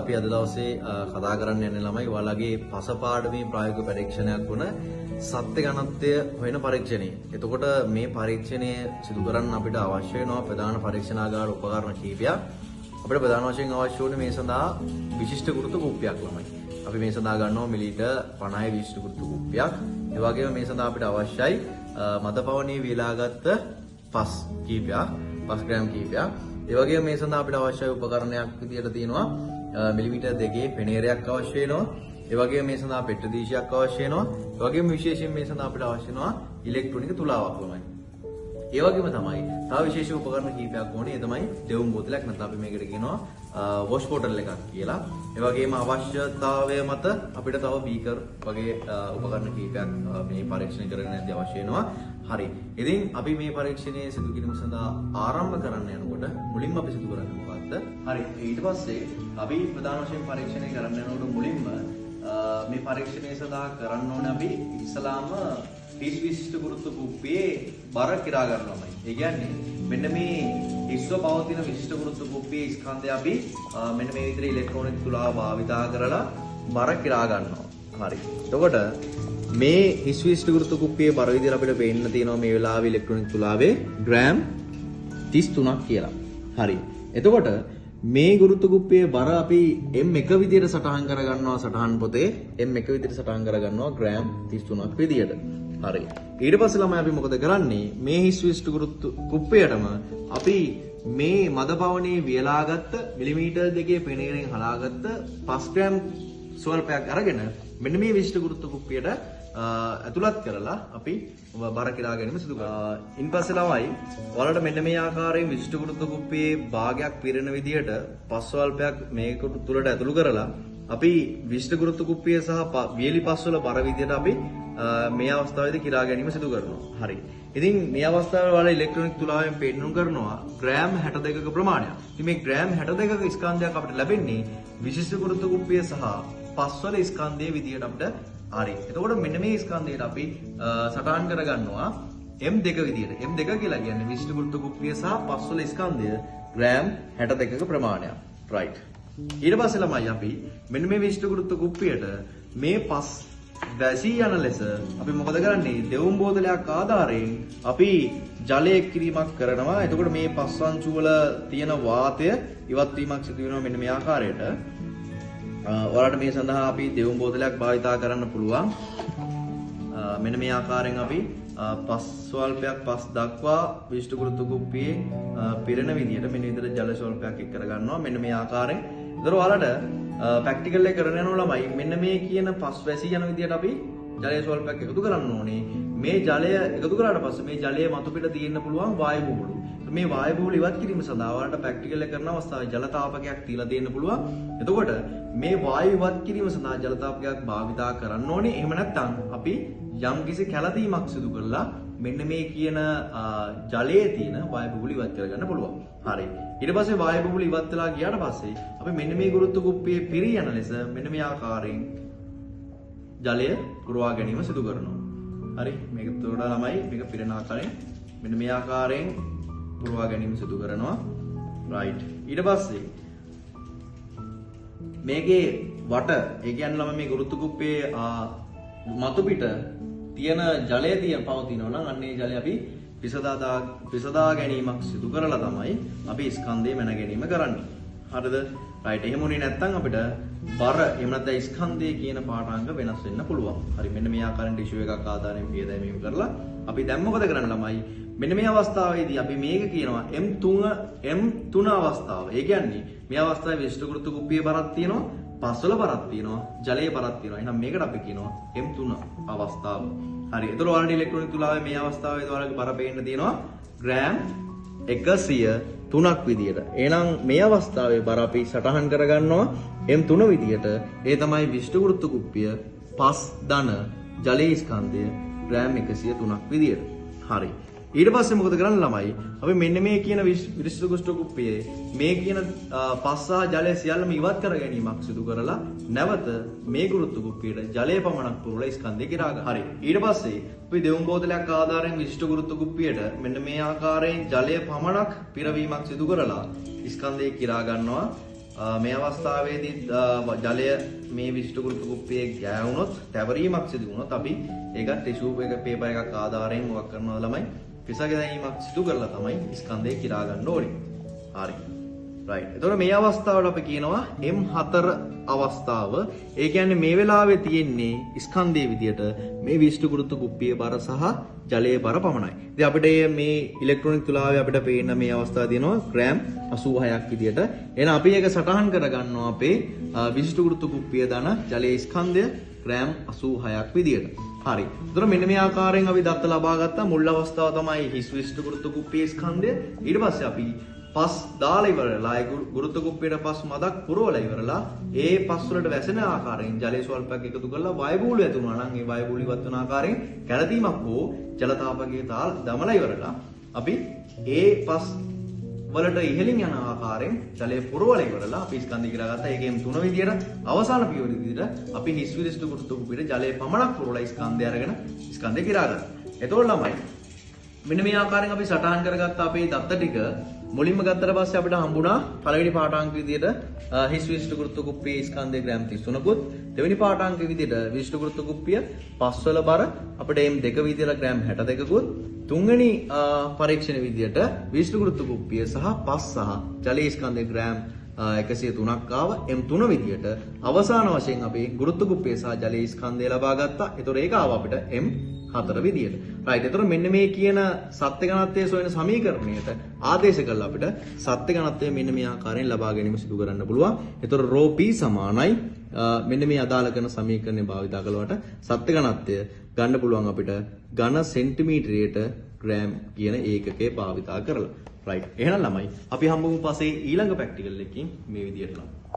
අපි අද දවසේ කතා කරන්න යන්නේ ළමයි ඔයාලගේ පස පාඩමේ ප්‍රායෝගික පරීක්ෂණයක් වුණ සත්‍ය ඝනත්වය හොයන පරීක්ෂණය. එතකොට මේ පරීක්ෂණය සිදු කරන්න අපිට අවශ්‍ය වෙනවා ප්‍රධාන පරීක්ෂණාගාර උපකරණ කීපයක්. අපිට ප්‍රධාන වශයෙන් අවශ්‍ය වුණේ මේ සඳහා විශිෂ්ට ගුරුත්ව කුප්පියක් ළමයි. අපි මේ සඳහා ගන්නවා මිලිලීටර් 50 විශිෂ්ට ගුරුත්ව කුප්පියක්. ඒ වගේම මේ සඳහා අපිට අවශ්‍යයි මදපවණේ වේලාගත්ත පස් කීපයක්, පස් ග්‍රෑම් කීපයක්. ඒ වගේම මේ සඳහා අපිට අවශ්‍ය උපකරණයක් විදියට තියෙනවා මිලිමීටර් 2 පෙනේරයක් අවශ්‍ය වෙනවා. ඒ වගේම මේ සඳහා පෙට්‍ර දීශයක් අවශ්‍ය වෙනවා. ඒ වගේම විශේෂයෙන් මේ සඳහා අපිට අවශ්‍ය වෙනවා ඉලෙක්ට්‍රොනික තුලාවක් ළමයි. ඒ වගේම තමයි තව විශේෂ උපකරණ කීපයක් ඕනේ. ඒ තමයි දෙවුම් බෝතලයක් නැත්නම් අපි මේකට කියනවා වොෂ් බෝටල් එකක් කියලා. ඒ වගේම අවශ්‍යතාවය මත අපිට තව බීකර් වගේ උපකරණ කීපයක් මේ පරීක්ෂණය කරන්න ඇති අවශ්‍ය වෙනවා. හරි. ඉතින් අපි මේ පරීක්ෂණය සිදු කිරීම සඳහා ආරම්භ කරන්න යනකොට මුලින්ම අපි සිදු කරන්නේ මොකක්ද? හරි. ඊට පස්සේ අපි ප්‍රධාන වශයෙන් පරීක්ෂණය කරන්න යනකොට මුලින්ම මේ පරීක්ෂණය සඳහා කරන්න ඕනේ අපි ඉස්සලාම විශිෂ්ට ගුරුත්ව කුප්පියේ බර කිරා ගන්නවාමයි. ඒ කියන්නේ මෙන්න මේ ඉස්ව පවතින විශිෂ්ට ගුරුත්ව කුප්පියේ ස්කන්ධය අපි මෙන්න මේ විදිහට ඉලෙක්ට්‍රොනික තුලාව භාවිතා කරලා බර කිරා ගන්නවා. හරි. එතකොට මේ විශිෂ්ට ගුරුත්ව කුප්පියේ බර විදිහට අපිට පේන්න තියෙනවා මේ වෙලාවේ ඉලෙක්ට්‍රොනික තුලාවේ ග්‍රෑම් 33ක් කියලා. හරි. එතකොට මේ ගුරුත්ව කුප්පියේ බර අපි M1 විදිහට සටහන් කර ගන්නවා සටහන් පොතේ M1 විදිහට සටහන් කර ගන්නවා ග්‍රෑම් 33ක් විදිහට. හරි. ඊට පස්සේ ළමයි අපි මොකද කරන්නේ? මේ විශිෂ්ට ගුරුත්ව කුප්පියටම අපි මේ මදපවණේ වියලාගත්ත මිලිමීටර් 2 පෙනේරෙන් හලාගත්ත 5 ග්‍රෑම් ස්වල්පයක් අරගෙන මෙන්න මේ විශිෂ්ට ගුරුත්ව කුප්පියට ඇතුළත් කරලා අපි බර කිරා ගැනීම සිදු කරනවා. ඉන්පස්සේ ළමයි ඔයාලට මෙන්න මේ ආකාරයෙන් විශිෂ්ට ගුරුත්ව කුප්පියේ භාගයක් පිරෙන විදිහට පස් ස්වල්පයක් මේක තුලට ඇතුළු කරලා අපි විශිෂ්ට ගුරුත්ව කුප්පිය සහ වියලි පස් වල බර විදිහට අපි මේ අවස්ථාවේදී කිරා ගැනීම සිදු කරනවා. හරි. ඉතින් මේ අවස්ථාවේ ඔයාලා ඉලෙක්ට්‍රොනික තුලාවෙන් පෙන්වුම් කරනවා ග්‍රෑම් 62ක ප්‍රමාණයක්. ඉතින් මේ ග්‍රෑම් 62ක ස්කන්ධයක් අපිට ලැබෙන්නේ විශිෂ්ට ගුරුත්ව කුප්පිය සහ පස්වල ස්කන්ධයේ විදිහට අපිට හරි. එතකොට මෙන්න මේ ස්කන්ධයට අපි සටහන් කරගන්නවා M2 විදිහට. M2 කියලා කියන්නේ විශිෂ්ට ගුරුත්ව කුප්පිය සහ පස්වල ස්කන්ධය ග්‍රෑම් 62ක ප්‍රමාණයක්. right. ඊට පස්සේ ළමයි අපි මෙන්න මේ විශිෂ්ට ගුරුත්ව කුප්පියට මේ පස් වැසී යන ලෙස අපි මොකද කරන්නේ? දෙවුම් බෝතලයක් ආධාරයෙන් අපි ජලය එක්කිරීමක් කරනවා. එතකොට මේ පස් අංශු වල තියෙන වාතය ඉවත් වීමක් සිදු වෙනවා මෙන්න මේ ආකාරයට. ඔයාලට මේ සඳහා අපි දෙවුම් බෝතලයක් භාවිතා කරන්න පුළුවන්. මෙන්න මේ ආකාරයෙන් අපි පස් ස්වල්පයක් පස් දක්වා විශිෂ්ට ගුරුත්ව කුප්පියේ පිරෙන විදිහට මෙන්න විදිහට ජල ස්වල්පයක් එක් කරගන්නවා. මෙන්න මේ ආකාරයෙන්. ඒතර ඔයාලට ප්‍රැක්ටිකල් එක කරන යනවා ළමයි මෙන්න මේ කියන පස් වැසී යන විදිහට අපි ජලය ස්වල්පයක් එකතු කරන්න ඕනේ. මේ ජලය එකතු කරාට පස්සේ මේ ජලයේ මතු පිට තියෙන්න පුළුවන් වායු බුබුලු. මේ වායු බුබුලු ඉවත් කිරීම සඳහා ඔයාලට ප්‍රැක්ටිකල් එක කරන අවස්ථාවේ ජල තාපකයක් තියලා දෙන්න පුළුවන්. එතකොට මේ වායු ඉවත් කිරීම සඳහා ජල තාපකයක් භාවිතා කරන්න ඕනේ. එහෙම නැත්නම් අපි යම්කිසි කැළතීමක් සිදු කරලා මෙන්න මේ කියන ජලයේ තියෙන වායු බුබුලු ඉවත් කරගන්න පුළුවන්. හරි. ඊට පස්සේ වායු බුබුලු ඉවත් වෙලා ගියාට පස්සේ අපි මෙන්න මේ ගුරුත්ව කුප්පියේ පිරී යන ලෙස මෙන්න මේ ආකාරයෙන් ජලය පුරවා ගැනීම සිදු කරනවා. හරි. මේක තෝරලා ළමයි මේක පිරෙන ආකාරයෙන් මෙන්න මේ ආකාරයෙන් පුරවා ගැනීම සිදු කරනවා. right. ඊට පස්සේ මේකේ වට ඒ කියන්නේ ළමයි මේ ගුරුත්ව කුප්පියේ මතු පිට තියෙන ජලය පවතිනවා නම් අන්න ඒ ජලය අපි විසදා ගැනීමක් සිදු කරලා තමයි අපි ස්කන්ධය මැන ගැනීම කරන්නේ. හරිද? right. එහෙම උනේ නැත්නම් අපිට බර එහෙම නැත්නම් ස්කන්ධය කියන පාඨාංග වෙනස් වෙන්න පුළුවන්. හරි. මෙන්න මේ ආකාරයෙන් ටිෂු එකක් ආධාරයෙන් පියදැමීම කරලා අපි දැන් මොකද කරන්නේ ළමයි? මෙන්න මේ අවස්ථාවේදී අපි මේක කියනවා M3 අවස්ථාව. ඒ කියන්නේ මේ අවස්ථාවේ විශිෂ්ට ගුරුත්ව කුප්පියේ බරක් තියෙනවා, පස්වල බරක් තියෙනවා, ජලයේ බරක් තියෙනවා. එහෙනම් මේකට අපි කියනවා M3 අවස්ථාව. හරි. එතකොට ඔයාලට ඉලෙක්ට්‍රොනික තුලාවේ මේ අවස්ථාවේදී ඔයාලගේ බර පේන්න තියෙනවා ග්‍රෑම් 103ක් විදියට. එහෙනම් මේ අවස්ථාවේ බර අපි සටහන් කරගන්නවා M3 විදියට. ඒ තමයි විශිෂ්ට ගුරුත්ව කුප්පිය පස් ධන ජලයේ ස්කන්ධය ග්‍රෑම් 103ක් විදියට. හරි. ඊට පස්සේ මොකද කරන්නේ ළමයි? අපි මෙන්න මේ කියන විශිෂ්ට ගුරුත්ව කුප්පියේ මේ කියන පස් සහ ජලය සියල්ලම ඉවත් කර ගැනීමක් සිදු කරලා නැවත මේ ගුරුත්ව කුප්පියට ජලය පමණක් පුරලා ස්කන්ධය කිරා ගන්න. හරි. ඊට පස්සේ අපි දෙවුම් බෝතලයක් ආධාරයෙන් විශිෂ්ට ගුරුත්ව කුප්පියට මෙන්න මේ ආකාරයෙන් ජලය පමණක් පිරවීමක් සිදු කරලා ස්කන්ධය කිරා ගන්නවා. මේ අවස්ථාවේදී ජලය මේ විශිෂ්ට ගුරුත්ව කුප්පියේ ගෑවුනොත් තැවරීමක් සිදු වුණොත් අපි ඒක ටිෂු එක පේපර් එකක් ආධාරයෙන් මොකක් කරනවද ළමයි පිසක දැමීමක් සිදු කරලා තමයි ස්කන්ධය කිරා ගන්න ඕනේ. හරි. රයිට්. එතකොට මේ අවස්ථාවට අපි කියනවා M4 අවස්ථාව. ඒ කියන්නේ මේ වෙලාවේ තියෙන්නේ ස්කන්ධයේ විදියට මේ විශිෂ්ට ගුරුත්ව කුප්පියේ බර සහ ජලයේ බර පමණයි. ඉතින් අපිට මේ ඉලෙක්ට්‍රොනික තුලාවේ අපිට පේන මේ අවස්ථාව තියෙනවා ග්‍රෑම් 86ක් විදියට. එහෙනම් අපි ඒක සටහන් කරගන්නවා අපේ විශිෂ්ට ගුරුත්ව කුප්පිය දන ජලයේ ස්කන්ධය ග්‍රෑම් 86ක් විදියට. හරි. ඒතර මෙන්න මේ ආකාරයෙන් අපි දත්ත ලබා ගත්තා. මුල් අවස්ථාව තමයි හිස් විශිෂ්ට ගුරුත්ව කුප්පියේ ස්කන්ධය. ඊට පස්සේ අපි පස් දාලා ඉවරලා ඒ ගුරුත්ව කුප්පියට පස් මදක් පුරවලා ඉවරලා ඒ පස් වලට වැසෙන ආකාරයෙන් ජලයේ ස්වල්පයක් එකතු කරලා වායුබූලය ඇතුණා නම් ඒ වායුබූලය ඉවත් වෙන ආකාරයෙන් කැළදීමක් හෝ ජලතාපකයේ තාල දමලා ඉවරලා අපි ඒ පස් වලට ඉහළින් යන ආකාරයෙන් ජලයේ පුරවලා ඉවරලා අපි ස්කන්ධය කියලා ගත්තා. ඒකෙන් තුන විදියට අවසාන පියවර විදියට අපි හිස් විශිෂ්ට ගුරුත්ව කුප්පියට ජලයේ පමණක් පුරවලා ස්කන්ධය අරගෙන ස්කන්ධය කිරා ගත්තා. එතකොට ළමයි මෙන්න මේ ආකාරයෙන් අපි සටහන් කරගත්ත අපේ දත්ත ටික මුලින්ම ගත්තට පස්සේ අපිට හම්බුණා පළවෙනි පාඨාංක විදියට හිස් විශිෂ්ට ගුරුත්ව කුප්පියේ ස්කන්ධය ග්‍රෑම් 33කුත් දෙවෙනි පාඨාංක විදියට විශිෂ්ට ගුරුත්ව කුප්පිය පස්වල බර අපිට M2 විදියට ග්‍රෑම් 62කුත් තුන්වෙනි පරීක්ෂණ විදියට විශිෂ්ට ගුරුත්ව කුප්පිය සහ පස් සහ ජලයේ ස්කන්ධය ග්‍රෑම් 103ක් ආව M3 විදියට අවසාන වශයෙන් අපි ගුරුත්ව කුප්පිය සහ ජලයේ ස්කන්ධය ලබා ගත්තා. ඒතොර ඒක ආව අපිට M4 විදියට. රයිට්. ඒතොර මෙන්න මේ කියන සත්‍ය ඝනත්වයේ සොයන සමීකරණයට ආදේශ කරලා අපිට සත්‍ය ඝනත්වය මෙන්න මේ ආකාරයෙන් ලබා ගැනීම සිදු කරන්න පුළුවන්. ඒතොර ρ p සමානයි මෙන්න මේ අදාළ කරන සමීකරණය භාවිතා කළාට සත්‍ය ඝනත්වය ගන්න පුළුවන් අපිට ඝන සෙන්ටිමීටරයට ග්‍රෑම් කියන ඒකකය භාවිතා කරලා. රයිට්. එහෙනම් ළමයි අපි හම්බුමු පස්සේ ඊළඟ ප්‍රැක්ටිකල් එකකින් මේ විදියට ළමයි.